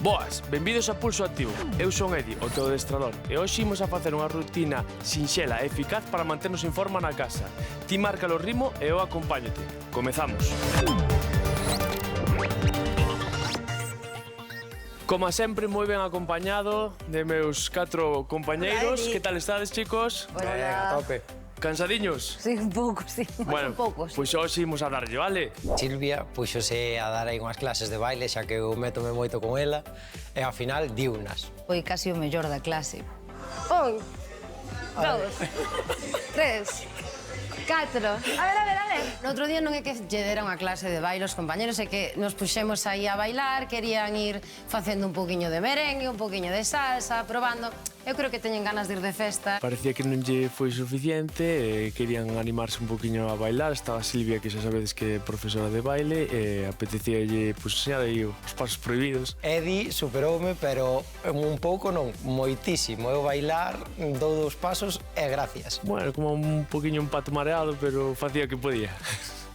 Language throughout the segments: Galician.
Boas, benvidos a Pulso Activo. Eu son Edi, o teu adestrador, e hoxe imos a facer unha rutina sinxela e eficaz para manternos en forma na casa. Ti marca o ritmo e eu acompáñote. Comezamos. Como sempre, moi ben acompañado de meus 4 compañeiros. Que tal estades, chicos? Venga, tope. Cansadiños? Sí, un pouco, sí. Bueno, Un pouco, sí. pois hoxe imos a darlle, vale? Silvia puxose a dar aí unhas clases de baile, xa que eu métome moito con ela, e ao final diunas. Foi casi o mellor da clase. 1, 2, 3, 4. A ver. No outro día non é que lle dera unha clase de baile aos compañeros, é que nos puxemos aí a bailar, querían ir facendo un poquinho de merengue, un poquinho de salsa, probando. Eu creo que teñen ganas de ir de festa. Parecía que non lle foi suficiente, querían animarse un poquinho a bailar. Estaba Silvia, que xa sabedes que é profesora de baile, e apetecíalle enseñar aí os pasos prohibidos. Edi superoume, pero un pouco non, moitísimo. Eu bailar, dou 2 pasos e gracias. Bueno, como un poquinho un pato mareado, pero facía o que podía.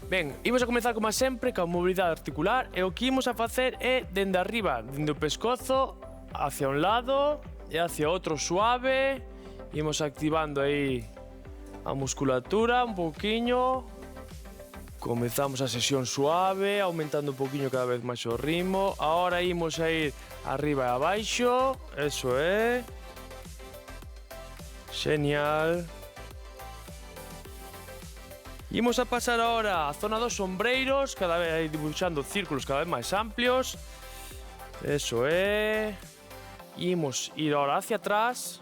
Ben, imos a comezar como sempre coa mobilidade articular, e o que imos a facer é dende arriba, dende o pescozo, hacia un lado e hacia outro suave. Imos activando aí a musculatura un pouquiño. Comezamos a sesión suave, aumentando un pouquiño cada vez máis o ritmo. Ahora imos a ir arriba e abaixo. Eso é. Genial. Imos a pasar ahora a zona dos sombreiros, cada vez aí dibuixando círculos cada vez máis amplios. Eso é. Imos ir ahora hacia atrás.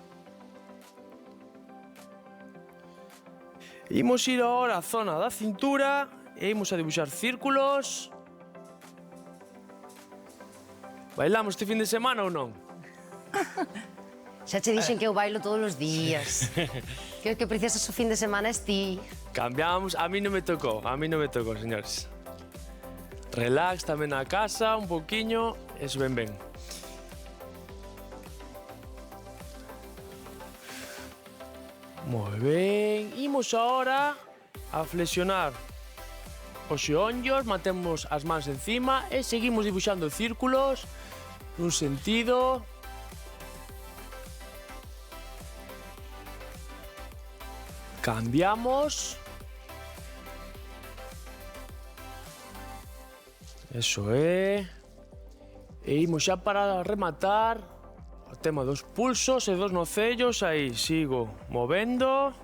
Imos ir ahora á zona da cintura e imos a dibuixar círculos. Bailamos este fin de semana ou non? Xa che dixen que eu bailo todos os días. Que o que precisas o fin de semana es ti. Cambiamos, a mí non me tocou, señores. Relax tamén na casa, un poquinho, eso ben. Moi ben, imos ahora a flexionar os xeonllos, mantemos as mans encima e seguimos dibuixando círculos nun sentido. Cambiamos. Eso é. E imos xa para rematar o tema dos pulsos e dos nocellos. Aí sigo movendo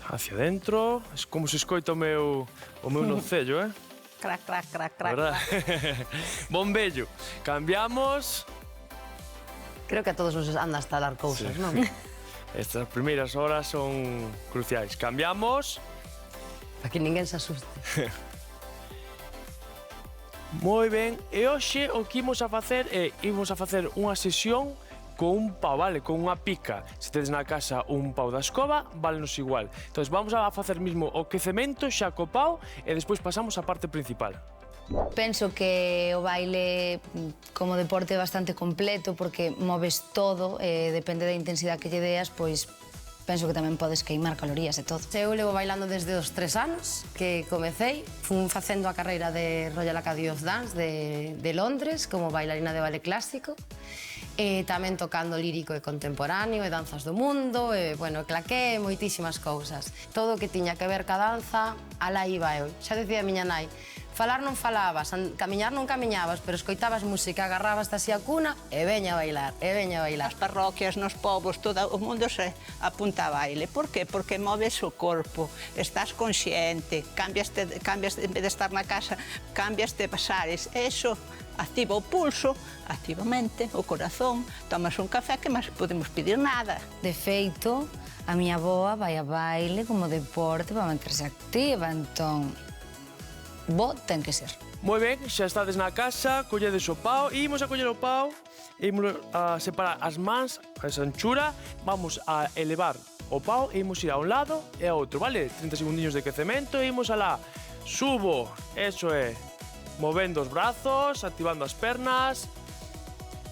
hacia dentro. É como se escoita o meu nocello, eh? Crac, crac, crac, crac. Verdad? Bombillo. Cambiamos. Creo que a todos nos anda a estalar cousas, non? Estas primeiras horas son cruciais. Cambiamos. Para que ninguén se asuste. Moi ben, e hoxe o que imos a facer é unha sesión con un pau, vale? Con unha pica. Se tedes na casa un pau da escoba, válenos igual. Entón, vamos a facer mismo o quecemento xa co pau e despois pasamos á parte principal. Penso que o baile como deporte é bastante completo porque moves todo, depende da intensidade que lle deas, pois penso que tamén podes queimar calorías e todo. Eu levo bailando desde os 3 anos que comecei. Fun facendo a carreira de Royal Academy of Dance de Londres como bailarina de baile clásico. E tamén tocando lírico e contemporáneo e danzas do mundo, e, bueno, claqué moitísimas cousas. Todo o que tiña que ver ca danza, alá iba eu. Xa decía a miña nai, falar non falabas, camiñar non camiñabas, pero escoitabas música, agarrabas así a cuna e veña a bailar, e veña a bailar. Nas parroquias, nos povos, todo o mundo se apunta a baile. Por qué? Porque moves o corpo, estás consciente, cambias, en vez de estar na casa, cambias de pasares. Eso activa o pulso, activa a mente, o corazón, tomas un café que máis podemos pedir nada. De feito, a miña avoa vai a baile como deporte para manterse activa, entón, bo ten que ser. Moi ben, xa estades na casa, colledes o pau, e imos a coller o pau, e imos a separar as mans, a esa anchura, vamos a elevar o pau e imos ir a un lado e a outro, vale? 30 segundiños de quecemento e imos alá. Subo, eso é, movendo os brazos, activando as pernas,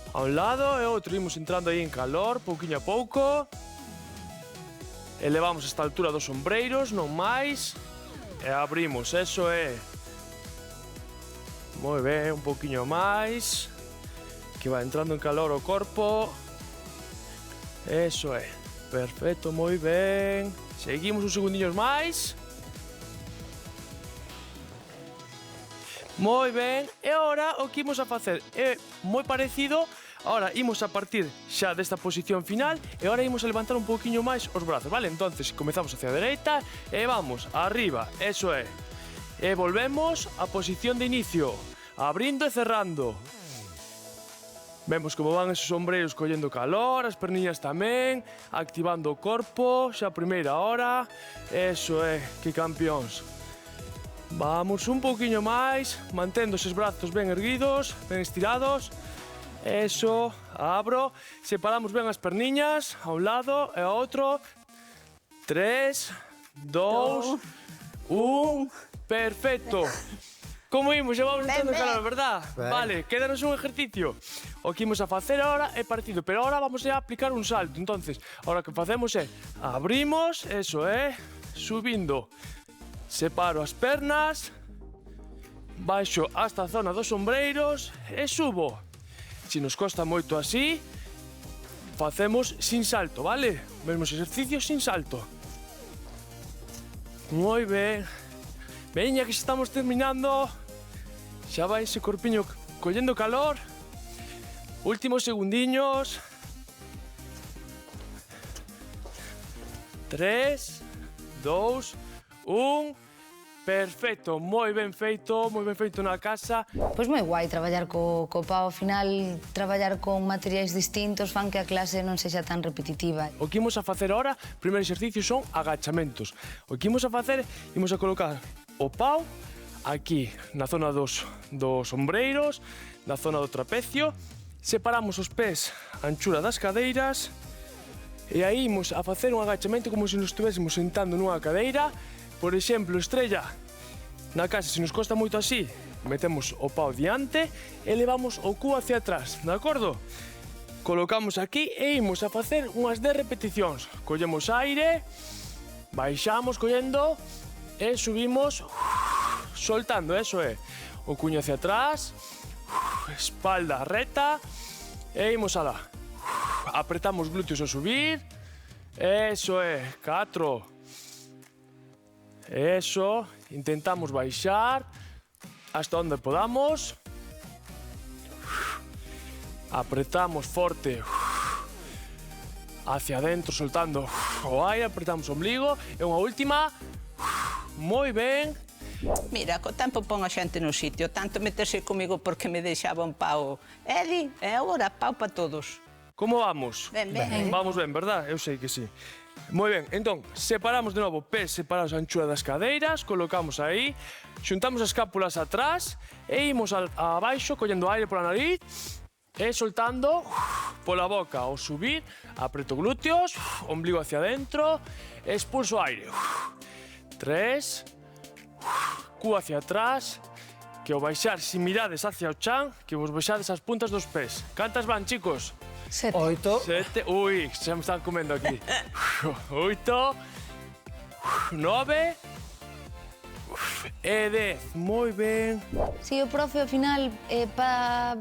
a un lado e outro, imos entrando aí en calor, pouquiño a pouco. Elevamos esta altura dos sombreiros, non máis, e abrimos, eso é. Moi ben, un pouquiño máis. Que va entrando en calor o corpo. Eso é. Perfecto, moi ben. Seguimos uns segundinhos máis. Moi ben. E agora o que imos a facer é moi parecido. Ahora imos a partir xa desta posición final e agora imos a levantar un pouquiño máis os brazos, vale? Entonces comezamos hacia a dereita e vamos arriba, eso é. E volvemos á posición de inicio, abrindo e cerrando. Vemos como van esos ombreiros collendo calor, as perniñas tamén, activando o corpo, xa a primeira hora. Eso é, que campións. Vamos un pouquiño máis, mantendo esos brazos ben erguidos, ben estirados. Eso, abro, separamos ben as perniñas a un lado e ao outro. 3, 2, 1, perfecto. Como imos? Xa vamos entrando en calor, verdad? Ben. Vale, quédanos un ejercicio. O que imos a facer ahora é partido, pero ahora vamos a aplicar un salto. Entonces, ahora o que facemos é abrimos, eso é, subindo. Separo as pernas, baixo hasta a zona dos ombreiros e subo. Se nos costa moito así, facemos sin salto, vale? Mesmos exercicios sin salto. Moi ben. Veña que xa estamos terminando. Xa vai ese corpiño collendo calor. Últimos segundiños. 3, 2, 1... Perfecto, moi ben feito na casa. Pois moi guai traballar co pau, ao final traballar con materiais distintos fan que a clase non sexa tan repetitiva. O que imos a facer ahora, primeiro exercicio son agachamentos. O que imos a facer, imos a colocar o pau aquí na zona dos ombreiros, na zona do trapecio, separamos os pés a anchura das cadeiras e aí imos a facer un agachamento como se nos estuvéssemos sentando nunha cadeira. Por exemplo, estrella, na casa, se nos costa moito así, metemos o pau diante e levamos o cu hacia atrás, de acordo? Colocamos aquí e imos a facer unhas 10 repeticións. Collemos aire, baixamos collendo e subimos soltando, eso é. O cuño hacia atrás, espalda reta e imos alá. Apretamos glúteos ao subir, eso é, 4. Eso, intentamos baixar hasta onde podamos. Apretamos forte hacia adentro, soltando o aire, apretamos o ombligo. E unha última. Moi ben. Mira, co tempo pon a xente no sitio, tanto meterse comigo porque me deixaba un pau. Edi, e agora pau para todos. Como vamos? Ben, ben. Vamos ben, verdad? Eu sei que sí. Moi ben, entón, separamos de novo pés separados a anchura das cadeiras, colocamos aí, xuntamos as escápulas atrás e imos abaixo collendo aire pola nariz e soltando pola boca. Ao subir, apreto glúteos, ombligo hacia adentro, expulso aire. 3, cu hacia atrás, que ao baixar, se mirades hacia o chan, que vos baixades as puntas dos pés. Cantas van, chicos? 7. 8. 7, ui, xa me están comendo aquí. 8, 9 e 10. Moi ben. Si, o profe, ao final, pa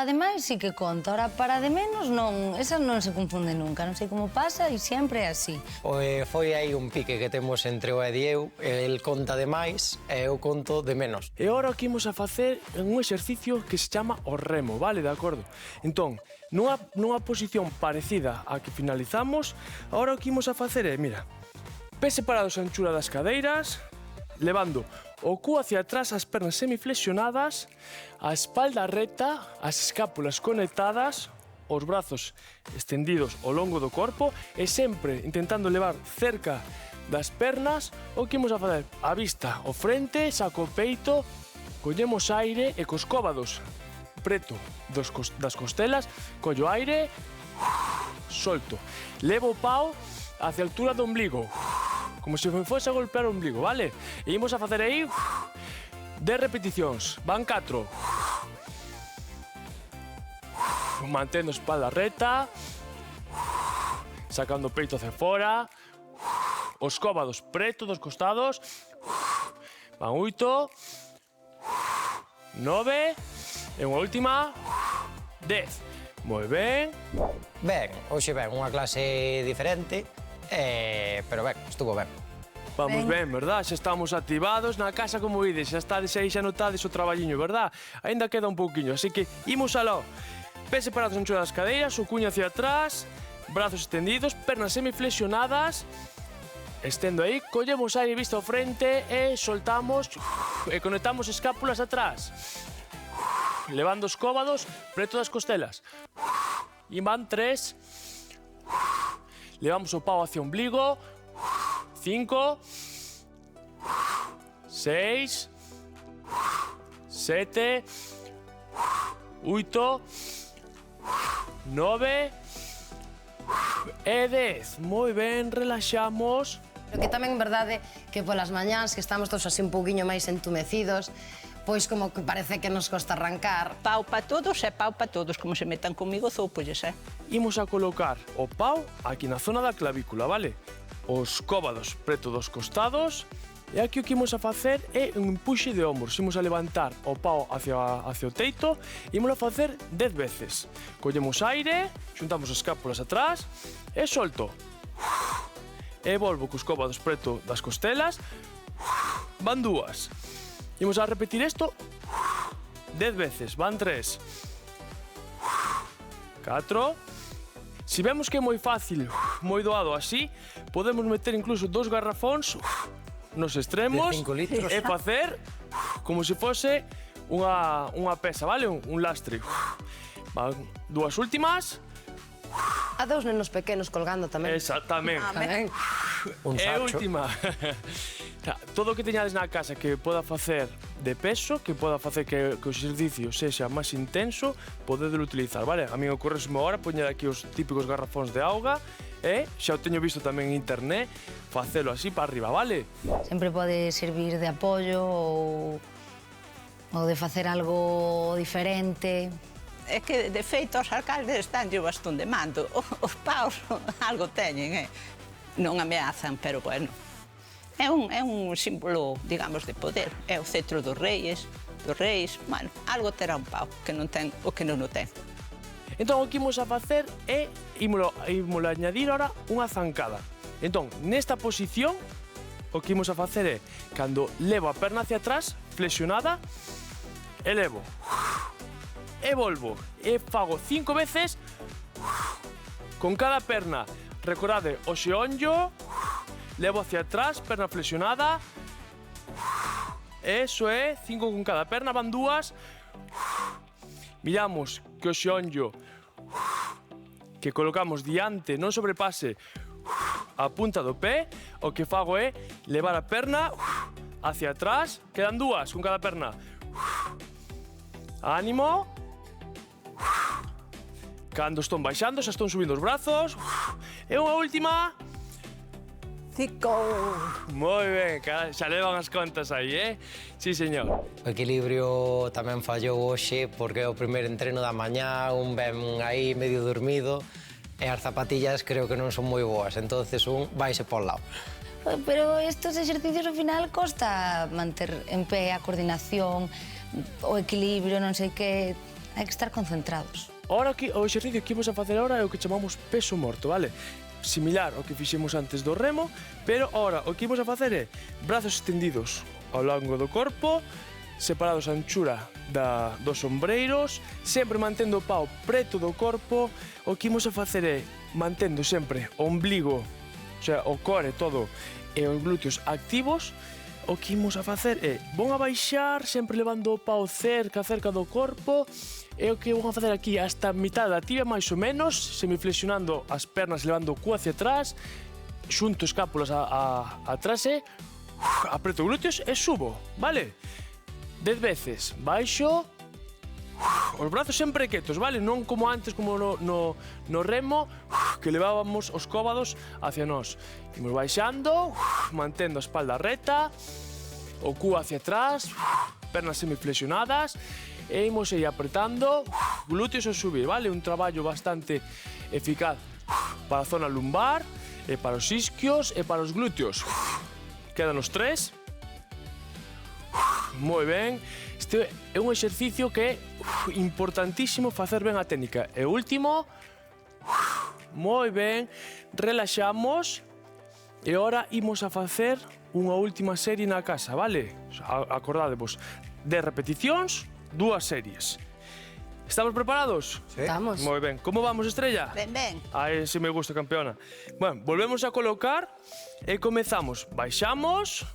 demais sí que conta. Ahora, para de menos, non. Esa non se confunde nunca. Non sei como pasa e sempre é así. Foi aí un pique que temos entre o Edi e eu. El conta de máis e eu conto de menos. E agora o que imos a facer é un exercicio que se chama o remo, vale, de acordo? Entón, nunha posición parecida á que finalizamos, agora o que imos a facer é, mira, pés separados a anchura das cadeiras, levando o cu hacia atrás, as pernas semiflexionadas, a espalda reta, as escápulas conectadas, os brazos estendidos ao longo do corpo e sempre intentando levar cerca das pernas. O que imos a facer? A vista, o frente, saco o peito, collemos aire e cos cóbados preto das costelas, collo aire, solto. Levo o pau hacia a altura do ombligo, como se me fose a golpear o ombligo, vale? E imos a facer aí 10 repeticións. Van 4. Mantendo a espalda reta, sacando o peito hacia fora, os cóbados preto dos costados. Van 8, 9, e unha última, 10. Moi ben. Ben, hoxe ben, unha clase diferente, pero ben, estuvo ben. Vamos ben, verdad? Xa estamos activados na casa, como vides, xa estades aí, xa notades o traballiño, verdad? Ainda queda un pouquiño, así que imos aló. Pés separados ancho das cadeiras, o cuño hacia atrás, brazos extendidos, pernas semiflexionadas. Estendo aí, collemos aire visto ao frente e soltamos e conectamos escápulas atrás. Levando os cóbados preto das costelas. E van 3. Levamos o pau hacia o ombligo. 5, 6, 7, 8, 9 e 10. Moi ben, relaxamos. Pero que tamén é verdade que polas mañáns que estamos todos así un pouquiño máis entumecidos, pois como que parece que nos costa arrancar. Pau para todos e pau para todos, como se metan comigo, zoupolles, Imos a colocar o pau aquí na zona da clavícula, vale? Os cóbados preto dos costados. E aquí o que imos a facer é un empuxe de ombros. Imos a levantar o pau hacia o teito e imos a facer 10 veces. Collemos aire, xuntamos as escápulas atrás e solto. E volvo cos cóbados preto das costelas. Van 2. Imos a repetir isto 10 veces. Van 3. 4. Si vemos que é moi fácil, moi doado así, podemos meter incluso 2 garrafóns nos extremos De 5 litros. e facer como se fose unha pesa, vale? Un lastre. Van 2 últimas. A 2 nenos pequenos colgando tamén. Exactamente. Tamén. Un E sacho. última. Todo o que teñades na casa que poda facer de peso, que poda facer que o exercicio sexa máis intenso, podedelo utilizar, vale? A mí ocorresme agora poñer aquí os típicos garrafóns de auga e xa o teño visto tamén en internet, facelo así para arriba, vale? Sempre pode servir de apoio ou de facer algo diferente. É que, de feito, os alcaldes están o bastón de mando. Os paus algo teñen, Non ameazan, pero, bueno, é un símbolo, digamos, de poder. É o cetro dos reis, bueno, algo terá un pau que non ten o que non o ten. Entón, o que imos a facer é ímolo añadir ahora unha zancada. Entón, nesta posición, o que imos a facer é, cando levo a perna hacia atrás, flexionada, elevo, e volvo, e fago 5 veces con cada perna. Recordade, o xeonllo, levo hacia atrás, perna flexionada, eso é, 5 con cada perna, van 2. Miramos que o xeonllo que colocamos diante non sobrepase a punta do pé, o que fago é levar a perna hacia atrás, quedan 2 con cada perna. Ánimo. Cando estón baixando, xa estón subindo os brazos. E unha última. 5. Moi ben, xa levan as contas aí, Sí, señor. O equilibrio tamén fallou hoxe porque é o primeiro entreno da mañá, un ben aí medio dormido e as zapatillas creo que non son moi boas, entonces un vaise por lado. Pero estos exercicios ao final costa manter en pé a coordinación, o equilibrio, non sei que, hai que estar concentrados. Ahora que o exercicio que imos a facer ahora é o que chamamos peso morto, vale? Similar ao que fixemos antes do remo, pero ahora o que imos a facer é brazos extendidos ao longo do corpo, separados a anchura dos ombreiros, sempre mantendo o pau preto do corpo. O que imos a facer é mantendo sempre o ombligo, o sea, o core todo e os glúteos activos. O que imos a facer é vão a baixar, sempre levando o pau cerca do corpo. E o que vou a facer aquí hasta a mitad da tibia, máis ou menos, semiflexionando as pernas, levando o cu hacia atrás, xunto escápulas atrás e apreto glúteos e subo, vale? 10 veces, baixo, os brazos sempre quietos, vale? Non como antes, como no remo, que levábamos os cóbados hacia nós. Imos baixando, mantendo a espalda reta, o cu hacia atrás, pernas semiflexionadas, e imos aí apretando, glúteos a subir, vale? Un traballo bastante eficaz para a zona lumbar, e para os isquios e para os glúteos. Quedan os 3. Moi ben. Este é un exercicio que é importantísimo facer ben a técnica. E o último, moi ben, relaxamos e ahora imos a facer unha última serie na casa, vale? Acordádevos, 10 repeticións, 2 series. Estamos preparados? Sí. Estamos. Moi ben. Como vamos, Estrella? Ben, ben. Ai, se me gusta, campeona. Bueno, volvemos a colocar e comezamos. Baixamos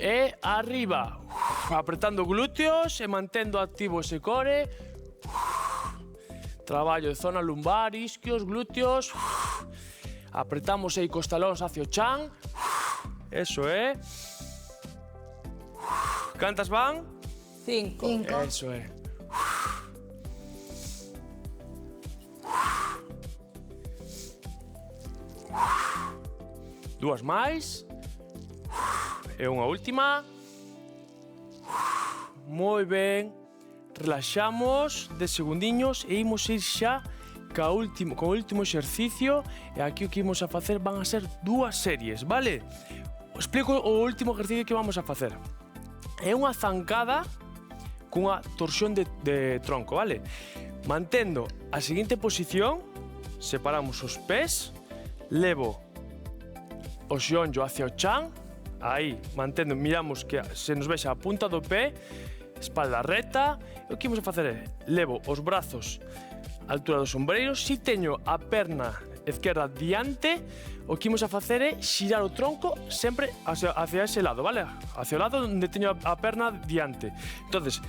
e arriba, apretando glúteos e mantendo activo ese core. Traballo de zona lumbar, isquios, glúteos. Apretamos aí cos talóns hacia o chan. Eso é. Cantas van? 5. Eso é. Dúas máis. E unha última. Moi ben. Relaxamos 10 segundiños e imos ir xa co último exercicio. E aquí o que imos a facer van a ser 2 series, vale? Os explico o último exercicio que vamos a facer. É unha zancada cunha torsión de tronco, vale? Mantendo a seguinte posición, separamos os pés, levo o xeonllo hacia o chan, aí, mantendo, miramos que se nos vexa a punta do pé, espalda recta, e o que imos a facer é, levo os brazos á altura dos ombreiros, si teño a perna esquerda diante, o que imos a facer é xirar o tronco sempre hacia ese lado, vale? Hacia o lado onde teño a perna diante. Entonces,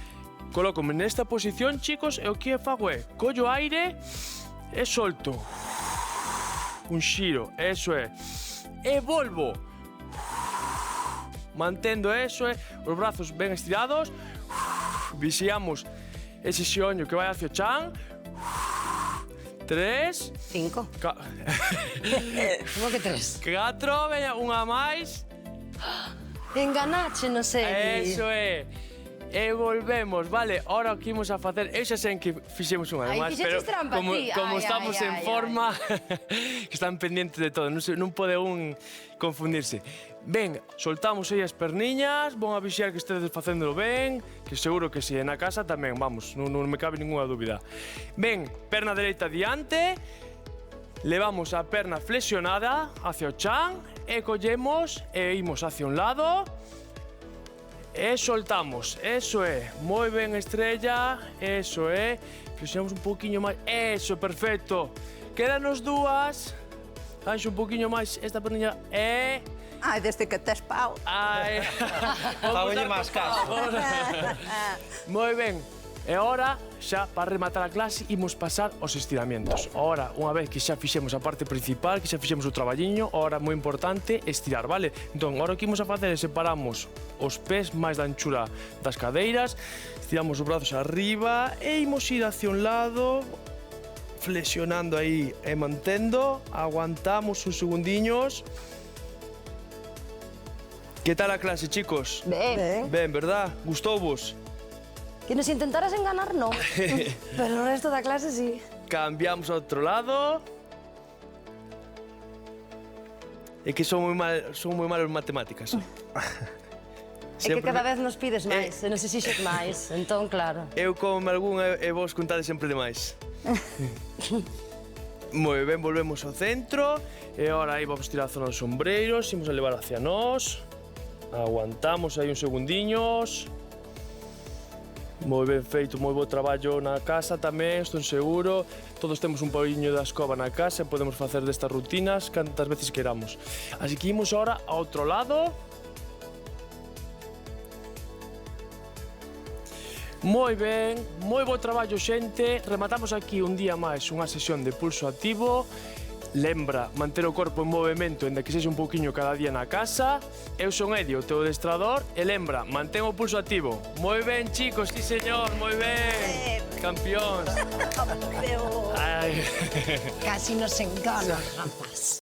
colócome nesta posición, chicos, e o que fago é, collo aire e solto. Un xiro, eso é. E volvo. Mantendo eso, os brazos ben estirados. Vixiamos ese xeonllo que vai hacia o chan. 3. 5. Como que 3? 4, veña, unha máis. Enganache, non sei. Eso é. E volvemos, vale? Ahora o que imos a facer, eu xa sei que fixemos unha Ai, máis, pero fixeches trampa como ti. estamos en Ai. forma, que están pendientes de todo, non pode un confundirse. Ben, soltamos aí as perniñas, vou a vixiar que estedes facéndolo ben, que seguro que si, na casa tamén, vamos, non me cabe ninguna dúbida. Ben, perna dereita diante, levamos a perna flexionada hacia o chan e collemos e imos hacia un lado. E soltamos, eso é, moi ben, Estrella, eso é, flexionamos un poquinho máis, eso, perfecto. Quédanos 2, anxo un poquinho máis esta perniña, Ai, desde que tes pau. Ai, Fágolle máis caso. moi ben, e agora, xa, para rematar a clase, imos pasar aos estiramientos. Agora, unha vez que xa fixemos a parte principal, que xa fixemos o traballiño, agora, moi importante, estirar, vale? Entón, agora o que imos a facer é separamos os pés máis da anchura das cadeiras, estiramos os brazos arriba e imos ir hacia un lado, flexionando aí e mantendo, aguantamos uns segundiños. Que tal a clase, chicos? Ben. Ben, verdad? Gustouvos? Que nos intentaras enganar, non. Pero o resto da clase, sí. Cambiamos a outro lado. É que son moi mal en matemáticas. É que cada vez nos pides máis, e nos exixes máis. Entón, claro. Eu como algún e vos contades sempre de máis. Moi ben, volvemos ao centro. E agora aí vamos tirar a zona dos ombreiros, imos a levar hacia nós. Aguantamos aí uns segundiños. Moi ben feito, moi bo traballo na casa tamén, estou seguro. Todos temos un pauliño da escoba na casa e podemos facer destas rutinas cantas veces queramos. Así que imos agora a outro lado. Moi ben, moi bo traballo, xente. Rematamos aquí un día máis unha sesión de pulso activo. Lembra manter o corpo en movimento, ainda que sexa un pouquiño cada día na casa. Eu son Edio, o teu adestrador, e lembra, mantén o pulso activo. Moi ben, chicos, sí señor, moi ben. Campións. Ai. Casi nos enganas, rapaz.